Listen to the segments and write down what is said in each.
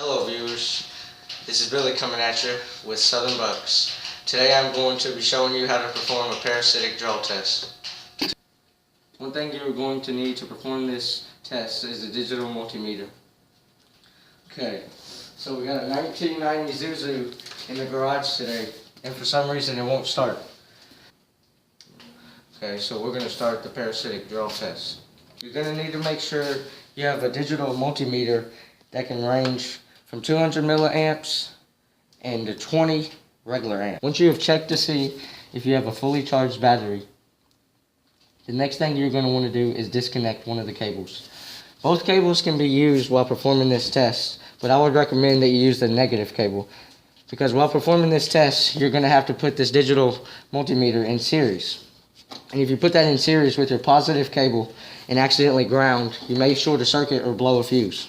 Hello viewers, this is Billy coming at you with Southern Bucks. Today I'm going to be showing you how to perform a parasitic draw test. One thing you're going to need to perform this test is a digital multimeter. Okay, so we got a 1990 Zuzu in the garage today, and for some reason it won't start. Okay, so we're going to start the parasitic draw test. You're going to need to make sure you have a digital multimeter that can range from 200 milliamps and to 20 regular amps. Once you have checked to see if you have a fully charged battery, the next thing you're going to want to do is disconnect one of the cables. Both cables can be used while performing this test, but I would recommend that you use the negative cable, because while performing this test, you're going to have to put this digital multimeter in series. And if you put that in series with your positive cable and accidentally ground, you may short a circuit or blow a fuse.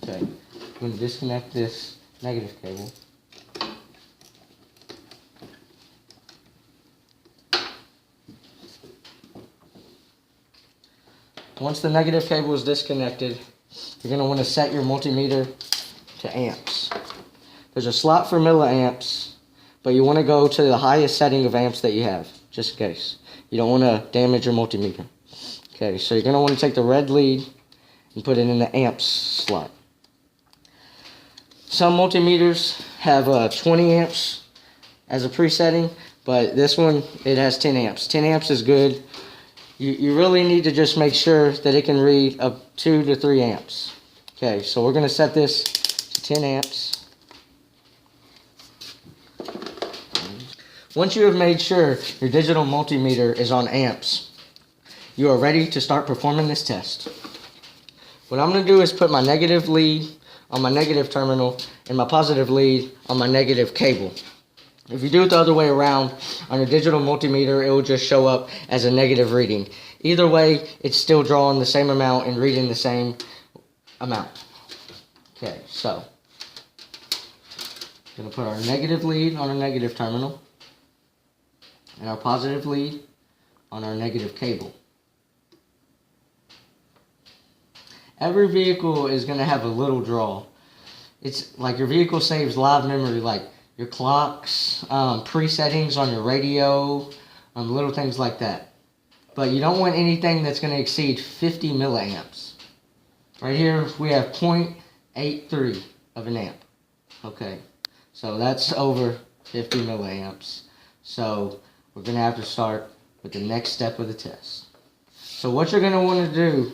Okay, I'm going to disconnect this negative cable. Once the negative cable is disconnected, you're going to want to set your multimeter to amps. There's a slot for milliamps, but you want to go to the highest setting of amps that you have, just in case. You don't want to damage your multimeter. Okay, so you're going to want to take the red lead and put it in the amps slot. Some multimeters have 20 amps as a presetting, but this one, it has 10 amps. 10 amps is good. You really need to just make sure that it can read up 2 to 3 amps. Okay, so we're going to set this to 10 amps. Once you have made sure your digital multimeter is on amps, you are ready to start performing this test. What I'm going to do is put my negative lead on my negative terminal and my positive lead on my negative cable. If you do it the other way around, on your digital multimeter, it will just show up as a negative reading. Either way, it's still drawing the same amount and reading the same amount. Okay, so we're going to put our negative lead on our negative terminal and our positive lead on our negative cable. Every vehicle is going to have a little draw. It's like your vehicle saves live memory, like your clocks, presettings on your radio, little things like that. But you don't want anything that's going to exceed 50 milliamps. Right here we have 0.83 of an amp. Okay, so that's over 50 milliamps. So we're going to have to start with the next step of the test. So what you're going to want to do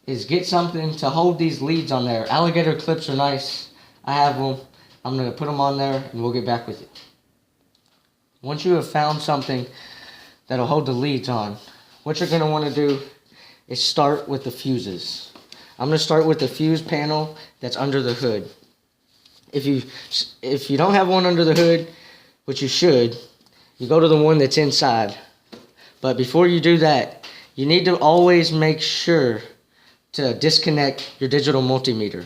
is get something to hold these leads on there. Alligator clips are nice. I have them. I'm going to put them on there and we'll get back with you. Once you have found something that'll hold the leads on, what you're going to want to do is start with the fuses. I'm going to start with the fuse panel that's under the hood. If you don't have one under the hood, which you should, you go to the one that's inside. But before you do that, you need to always make sure to disconnect your digital multimeter.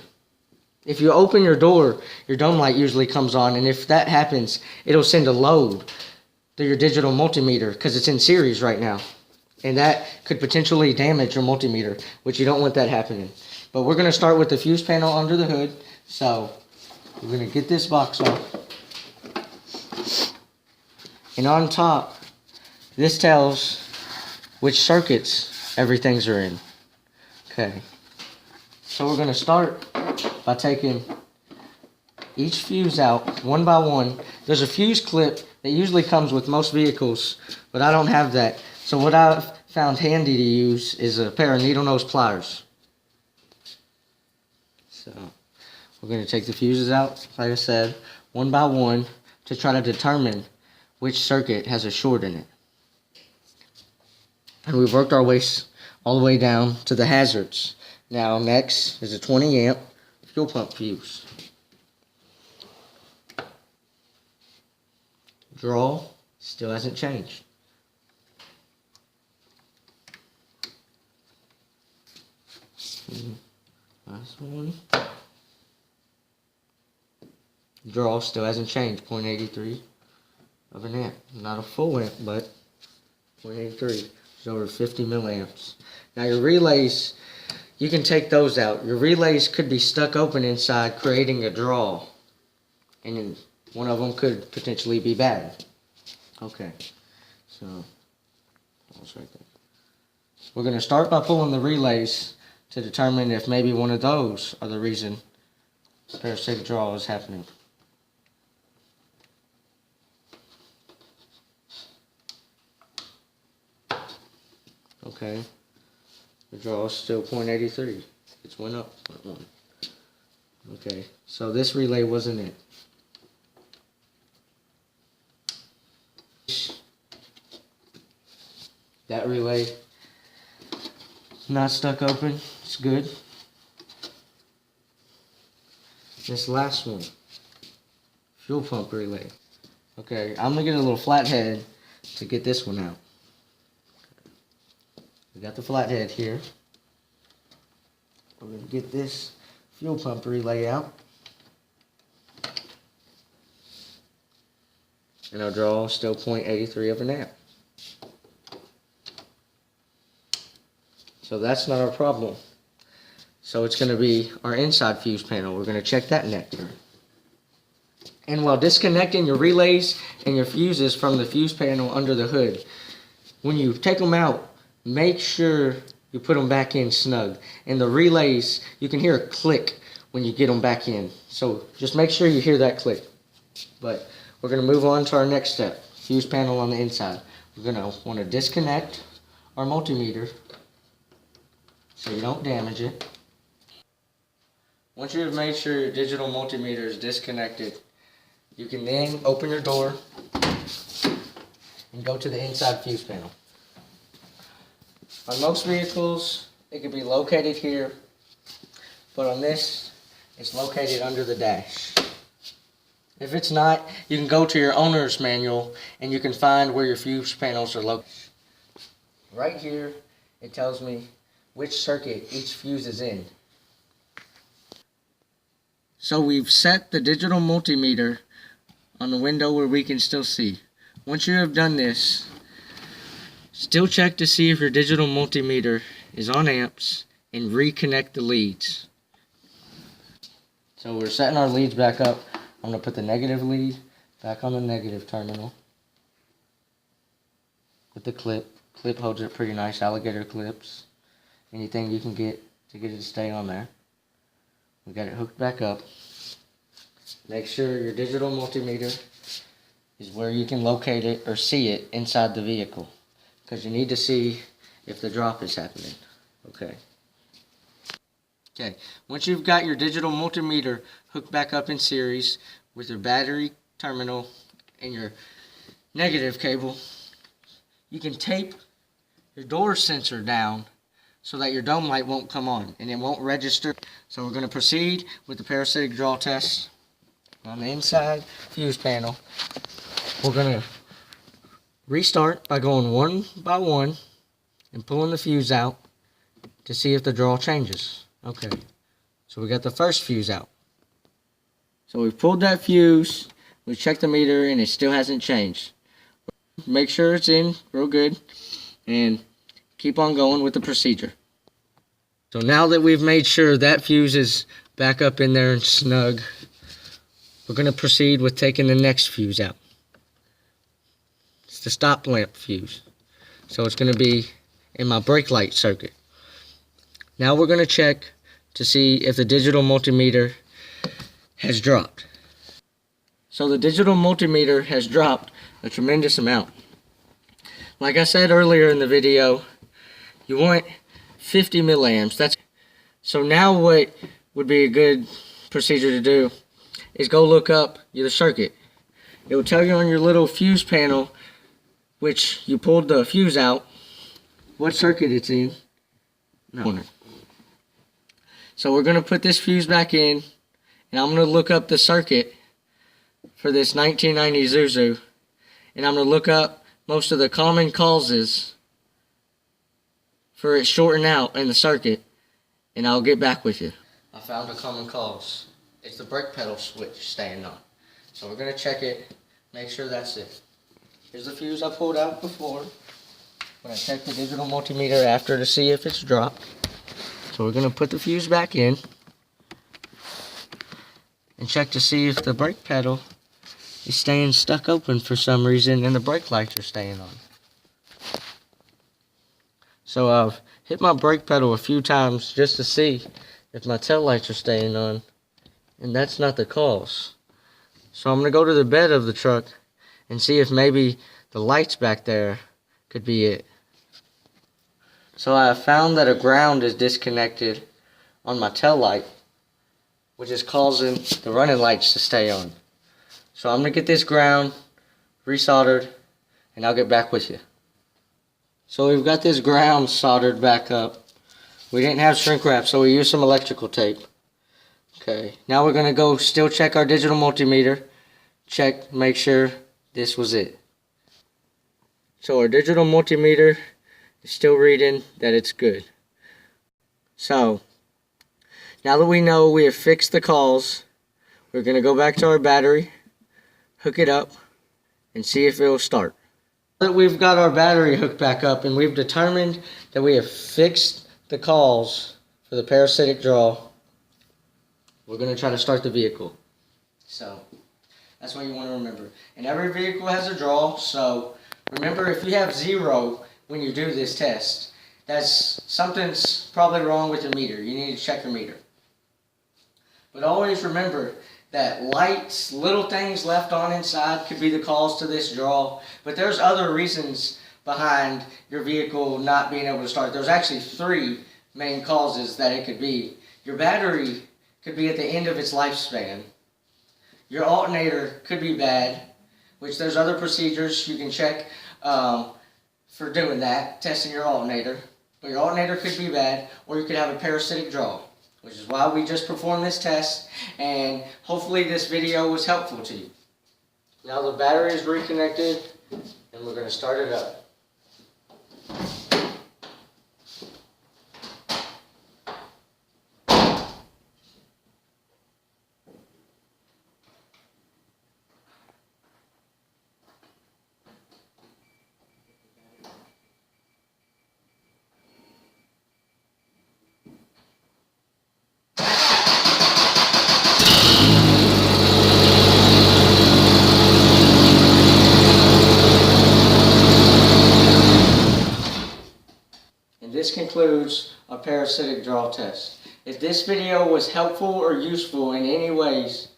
If you open your door, your dome light usually comes on, and if that happens, it'll send a load to your digital multimeter because it's in series right now. And that could potentially damage your multimeter, which you don't want that happening. But we're going to start with the fuse panel under the hood. So we're going to get this box off. And on top, this tells which circuits everything's are in. Okay. So we're going to start by taking each fuse out one by one. There's a fuse clip that usually comes with most vehicles, but I don't have that. So what I've found handy to use is a pair of needle nose pliers. So we're going to take the fuses out, like I said, one by one to try to determine which circuit has a short in it. And we've worked our way all the way down to the hazards. Now next is a 20 amp fuel pump fuse. Draw still hasn't changed. Last one. Draw still hasn't changed. 0.83 of an amp. Not a full amp, but 0.83. It's over 50 milliamps. Now your relays you can take those out. Your relays could be stuck open inside, creating a draw. And then one of them could potentially be bad. Okay, so that's right there. We're going to start by pulling the relays to determine if maybe one of those are the reason the parasitic draw is happening. Okay, the draw is still 0.83. It's went up 0.1. Okay, so this relay wasn't it. That relay not stuck open. It's good. This last one, fuel pump relay. Okay, I'm gonna get a little flathead to get this one out. We got the flathead here. We're gonna get this fuel pump relay out. And our draw is still 0.83 of an amp. So that's not our problem. So it's going to be our inside fuse panel. We're going to check that nectar. And while disconnecting your relays and your fuses from the fuse panel under the hood, when you take them out, make sure you put them back in snug. And the relays, you can hear a click when you get them back in. So just make sure you hear that click. But we're going to move on to our next step, fuse panel on the inside. We're going to want to disconnect our multimeter so you don't damage it. Once you have made sure your digital multimeter is disconnected, you can then open your door and go to the inside fuse panel. On most vehicles, it can be located here, but on this, it's located under the dash. If it's not, you can go to your owner's manual and you can find where your fuse panels are located. Right here, it tells me which circuit each fuse is in. So we've set the digital multimeter on the window where we can still see. Once you have done this, still check to see if your digital multimeter is on amps and reconnect the leads. So we're setting our leads back up. I'm going to put the negative lead back on the negative terminal with the clip. Clip holds it pretty nice, alligator clips. Anything you can get to get it to stay on there. We got it hooked back up. Make sure your digital multimeter is where you can locate it or see it inside the vehicle, because you need to see if the drop is happening. Okay, once you've got your digital multimeter hooked back up in series with your battery terminal and your negative cable, you can tape your door sensor down so that your dome light won't come on and it won't register. So we're going to proceed with the parasitic draw test on the inside fuse panel. We're going to restart by going one by one and pulling the fuse out to see if the draw changes. Okay, so we got the first fuse out. So we've pulled that fuse, we checked the meter, and it still hasn't changed. Make sure it's in real good and keep on going with the procedure. So now that we've made sure that fuse is back up in there and snug, we're going to proceed with taking the next fuse out. It's the stop lamp fuse. So it's going to be in my brake light circuit. Now we're going to check to see if the digital multimeter has dropped. So the digital multimeter has dropped a tremendous amount. Like I said earlier in the video, you want 50 milliamps. So now what would be a good procedure to do is go look up your circuit. It will tell you on your little fuse panel, which you pulled the fuse out, what circuit it's in. No. So we're going to put this fuse back in, and I'm going to look up the circuit for this 1990 Zuzu, and I'm going to look up most of the common causes for it shorting out in the circuit, and I'll get back with you. I found a common cause. It's the brake pedal switch staying on. So we're going to check it, make sure that's it. Here's the fuse I pulled out before. I'm going to check the digital multimeter after to see if it's dropped. So we're going to put the fuse back in and check to see if the brake pedal is staying stuck open for some reason and the brake lights are staying on. So I've hit my brake pedal a few times just to see if my tail lights are staying on, and that's not the cause. So I'm going to go to the bed of the truck and see if maybe the lights back there could be it. So I have found that a ground is disconnected on my tail light, which is causing the running lights to stay on. So I'm going to get this ground resoldered and I'll get back with you. So we've got this ground soldered back up. We didn't have shrink wrap, so we used some electrical tape. Okay, now we're going to go still check our digital multimeter. Check, make sure this was it. So our digital multimeter is still reading that it's good. So, now that we know we have fixed the calls, we're going to go back to our battery, hook it up, and see if it will start. Now that we've got our battery hooked back up and we've determined that we have fixed the calls for the parasitic draw, we're going to try to start the vehicle. So, that's what you want to remember. And every vehicle has a draw, so remember, if you have 0 when you do this test, something's probably wrong with your meter. You need to check your meter. But always remember that lights, little things left on inside could be the cause to this draw. But there's other reasons behind your vehicle not being able to start. There's actually 3 main causes that it could be. Your battery could be at the end of its lifespan. Your alternator could be bad, which there's other procedures you can check for doing that, testing your alternator. But your alternator could be bad, or you could have a parasitic draw, which is why we just performed this test, and hopefully this video was helpful to you. Now the battery is reconnected, and we're going to start it up. This concludes our parasitic draw test. If this video was helpful or useful in any ways,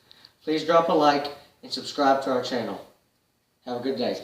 please drop a like and subscribe to our channel. Have a good day.